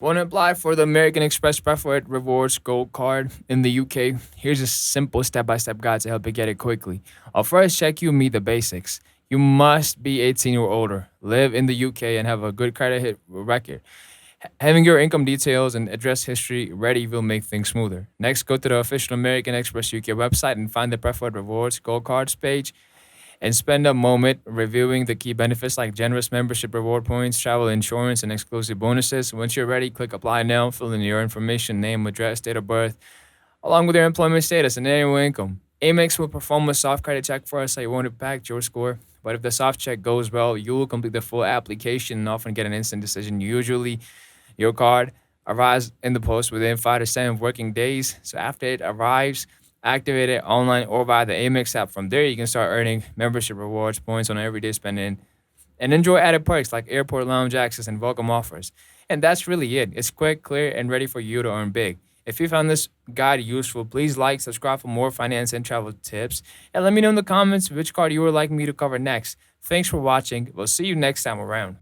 Want to apply for the American Express Preferred Rewards Gold Card in the UK? Here's a simple step-by-step guide to help you get it quickly. First, check you meet the basics. You must be 18 or older, live in the UK, and have a good record. Having your income details and address history ready will make things smoother. Next, go to the official American Express UK website and find the Preferred Rewards Gold Cards page and spend a moment reviewing the key benefits like generous membership reward points, travel insurance, and exclusive bonuses. Once you're ready, click apply now, fill in your information, name, address, date of birth, along with your employment status and annual income. Amex will perform a soft credit check for us so it won't impact your score. But if the soft check goes well, you will complete the full application and often get an instant decision. Usually, your card arrives in the post within 5 to 7 working days. So after it arrives, activate it online or via the Amex app. From there, you can start earning membership rewards, points on everyday spending, and enjoy added perks like airport lounge access and welcome offers. And that's really it. It's quick, clear, and ready for you to earn big. If you found this guide useful, please like, subscribe for more finance and travel tips, and let me know in the comments which card you would like me to cover next. Thanks for watching. We'll see you next time around.